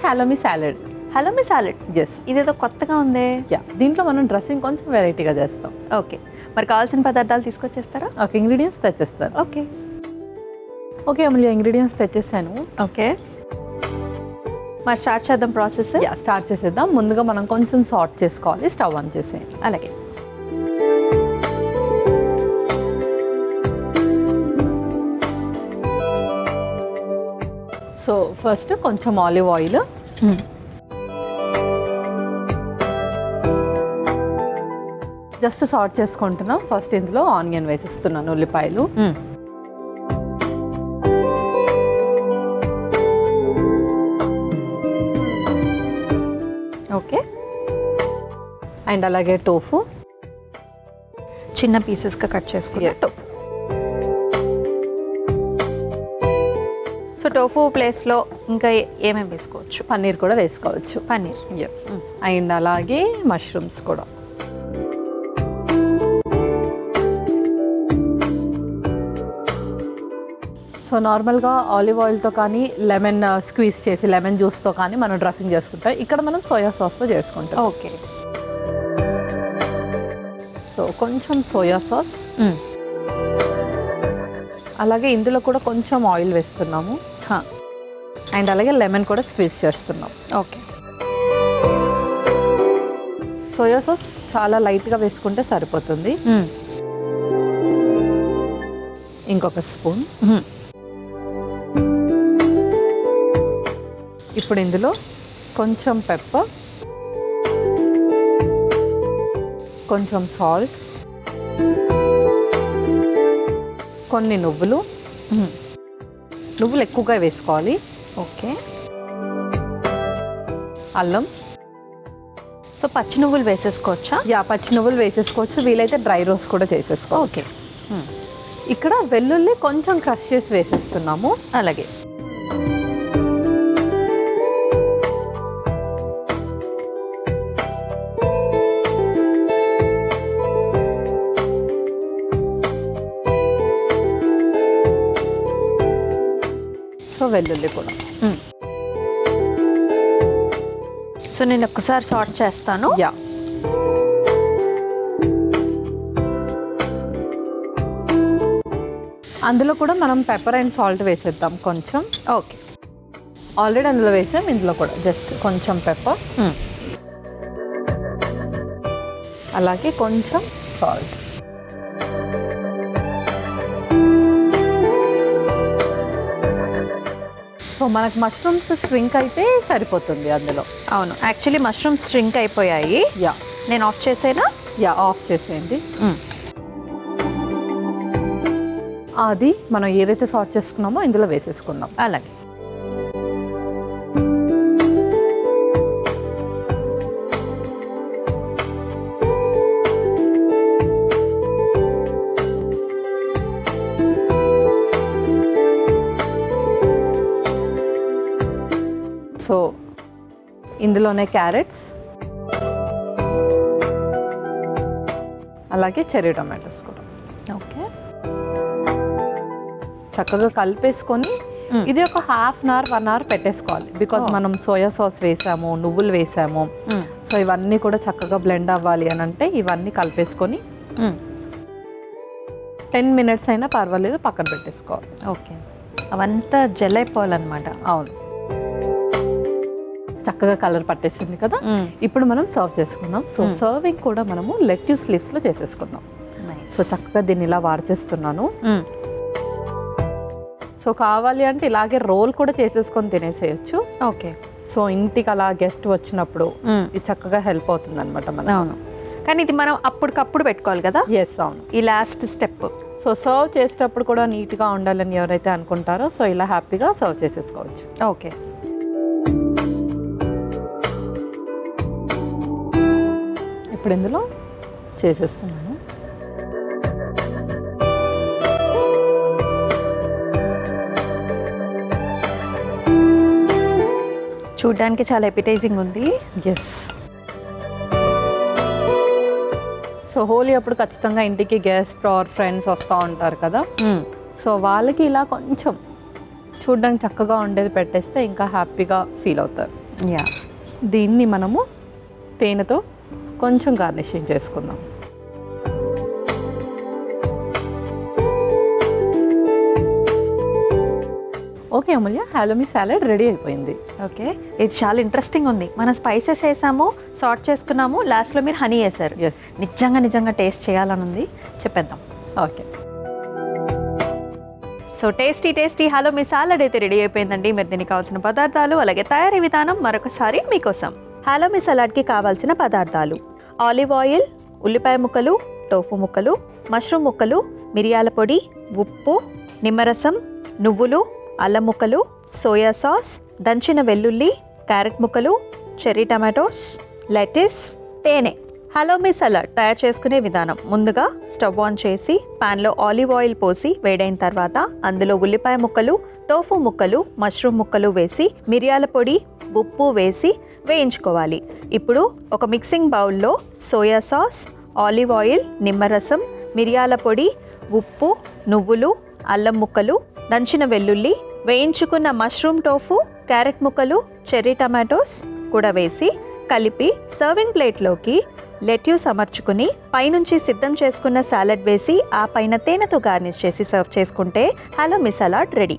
హలోమీ salad. Halloumi salad, yes. ఇదేదో కొత్తగా ఉంది. యా, దీంట్లో మనం డ్రెస్సింగ్ కొంచెం వెరైటీగా చేస్తాం. ఓకే, మరి కావాల్సిన పదార్థాలు తీసుకొచ్చేస్తారా? ఓకే, ఇంగ్రీడియంట్స్ తెచ్చేస్తాను. ఓకే ఓకే అమూల్య, ఇంగ్రీడియంట్స్ తెచ్చేసాను. ఓకే, మరి స్టార్ట్ చేద్దాం ప్రాసెస్. యా, స్టార్ట్ చేసేద్దాం. ముందుగా మనం కొంచెం సార్ట్ చేసుకోవాలి. స్టవ్ ఆన్ చేసేయండి. అలాగే. సో ఫస్ట్ కొంచెం ఆలివ్ ఆయిల్, జస్ట్ సార్ట్ చేసుకుంటున్నాం. ఫస్ట్ ఇందులో ఆనియన్ వేసేస్తున్నాను, ఉల్లిపాయలు. ఓకే, అండ్ అలాగే టోఫు చిన్న పీసెస్గా కట్ చేసుకుని. టోఫు, సో టోఫు ప్లేస్లో ఇంకా ఏమేమి వేసుకోవచ్చు? పన్నీర్ కూడా వేసుకోవచ్చు. పన్నీర్, ఎస్. అండ్ అలాగే మష్రూమ్స్ కూడా. సో నార్మల్గా ఆలివ్ ఆయిల్తో కానీ లెమన్ స్క్వీజ్ చేసి లెమన్ జ్యూస్తో కానీ మనం డ్రెస్సింగ్ చేసుకుంటాం. ఇక్కడ మనం సోయా సాస్తో చేసుకుంటాం. ఓకే, సో కొంచెం సోయా సాస్, అలాగే ఇందులో కూడా కొంచెం ఆయిల్ వేస్తున్నాము. అండ్ అలాగే లెమన్ కూడా స్క్వీజ్ చేస్తున్నాం. ఓకే, సోయా సాస్ చాలా లైట్గా వేసుకుంటే సరిపోతుంది. ఇంకొక స్పూన్. ఇప్పుడు ఇందులో కొంచెం పెప్పర్, కొంచెం సాల్ట్, కొన్ని నువ్వులు. నువ్వులు ఎక్కువగా వేసుకోవాలి. ఓకే, అల్లం. సో పచ్చి నువ్వులు వేసేసుకోవచ్చా? యా, పచ్చి నువ్వులు వేసేసుకోవచ్చు. వీలైతే డ్రై రోస్ట్ కూడా చేసేసుకోవచ్చు. ఓకే, ఇక్కడ వెల్లుల్లి కొంచెం క్రష్ చేసి వేసేస్తున్నాము. అలాగే. సో వెల్లుల్లి కూడా. సో నేను ఒక్కసారి సార్ట్ చేస్తాను. యా, అందులో కూడా మనం పెప్పర్ అండ్ సాల్ట్ వేసేద్దాం కొంచెం. ఓకే, ఆల్రెడీ అందులో వేసాం. ఇందులో కూడా జస్ట్ కొంచెం పెప్పర్, అలాగే కొంచెం సాల్ట్. సో మనకు మష్రూమ్స్ ష్రింక్ అయితే సరిపోతుంది అందులో. అవును, యాక్చువల్లీ మష్రూమ్స్ ష్రింక్ అయిపోయాయి. యా, నేను ఆఫ్ చేసేనా? యా, ఆఫ్ చేసేయండి. అది మనం ఏదైతే సార్ట్ చేసుకున్నామో ఇందులో వేసేసుకుందాం. అలాగే. సో ఇందులోనే క్యారెట్స్, అలాగే చెర్రీ టొమాటోస్ కూడా. ఓకే, చక్కగా కలిపేసుకొని ఇది ఒక హాఫ్ అన్ అవర్ 1 అవర్ పెట్టేసుకోవాలి. బికాజ్ మనం సోయా సాస్ వేసాము, నువ్వులు వేసాము. సో ఇవన్నీ కూడా చక్కగా బ్లెండ్ అవ్వాలి అని అంటే ఇవన్నీ కలిపేసుకొని 10 మినిట్స్ అయినా పర్వాలేదు, పక్కన పెట్టేసుకోవాలి. ఓకే, అవంతా జెల్ అయిపోవాలన్నమాట. అవును, చక్కగా కలర్ పట్టేసింది కదా. ఇప్పుడు మనం సర్వ్ చేసుకుందాం. సో సర్వింగ్ కూడా మనము లెట్యూస్ లీవ్స్లో చేసేసుకుందాం. సో చక్కగా దీన్ని ఇలా వార్చేస్తున్నాను. సో కావాలి అంటే ఇలాగే రోల్ కూడా చేసేసుకొని తినేసేయచ్చు. ఓకే, సో ఇంటికి అలా గెస్ట్ వచ్చినప్పుడు ఇది చక్కగా హెల్ప్ అవుతుంది అనమాట మనకు. అవును, కానీ ఇది మనం అప్పటికప్పుడు పెట్టుకోవాలి కదా. ఎస్, అవును, ఈ లాస్ట్ స్టెప్. సో సర్వ్ చేసేటప్పుడు కూడా నీట్గా ఉండాలని ఎవరైతే అనుకుంటారో సో ఇలా హ్యాపీగా సర్వ్ చేసేసుకోవచ్చు. ఓకే, ఇప్పుడు ఇందులో చేసేస్తున్నాను. చూడ్డానికి చాలా ఎపిటైజింగ్ ఉంది. ఎస్. సో హోలీ అప్పుడు ఖచ్చితంగా ఇంటికి గెస్ట్ ఆర్ ఫ్రెండ్స్ వస్తూ ఉంటారు కదా. సో వాళ్ళకి ఇలా కొంచెం చూడ్డానికి చక్కగా ఉండేది పెట్టేస్తే ఇంకా హ్యాపీగా ఫీల్ అవుతారు. యా. దీన్ని మనము తేనెతో కొంచెం గార్నిషింగ్ చేసుకుందాం. ఓకే అమూల్య, హాలోమీ సాలడ్ రెడీ అయిపోయింది. ఓకే, ఇది చాలా ఇంట్రెస్టింగ్ ఉంది. మనం స్పైసెస్ వేసాము, సార్ట్ చేసుకున్నాము, లాస్ట్లో మీరు హనీ వేసారు. ఎస్, నిజంగా టేస్ట్ చేయాలని ఉంది, చెప్పేద్దాం. ఓకే. సో టేస్టీ హాలోమీ సాలడ్ అయితే రెడీ అయిపోయిందండి. మీరు దీనికి కావాల్సిన పదార్థాలు అలాగే తయారీ విధానం మరొకసారి మీకోసం. హాలోమీ సలాడ్కి కావాల్సిన పదార్థాలు: ఆలివ్ ఆయిల్, ఉల్లిపాయ ముక్కలు, టోఫు ముక్కలు, మష్రూమ్ ముక్కలు, మిరియాల పొడి, ఉప్పు, నిమ్మరసం, నువ్వులు, అల్లం ముక్కలు, సోయా సాస్, దంచిన వెల్లుల్లి, క్యారెట్ ముక్కలు, చెర్రీ టమాటోస్, లెటిస్, తేనె. హాలోమీ సలాడ్ తయారు చేసుకునే విధానం: ముందుగా స్టవ్ ఆన్ చేసి పాన్లో ఆలివ్ ఆయిల్ పోసి వేడైన తర్వాత అందులో ఉల్లిపాయ ముక్కలు, టోఫు ముక్కలు, మష్రూమ్ ముక్కలు వేసి మిరియాల పొడి, ఉప్పు వేసి వేయించుకోవాలి. ఇప్పుడు ఒక మిక్సింగ్ బౌల్లో సోయా సాస్, ఆలివ్ ఆయిల్, నిమ్మరసం, మిరియాల పొడి, ఉప్పు, నువ్వులు, అల్లం ముక్కలు, దంచిన వెల్లుల్లి, వేయించుకున్న మష్రూమ్ టోఫు, క్యారెట్ ముక్కలు, చెర్రీ టమాటోస్ కూడా వేసి కలిపి సర్వింగ్ ప్లేట్లోకి లెట్యూస్ అమర్చుకుని పైనుంచి సిద్ధం చేసుకున్న సాలడ్ వేసి ఆ పైన తేనెతో గార్నిష్ చేసి సర్వ్ చేసుకుంటే హాలోమీ సలాడ్ రెడీ.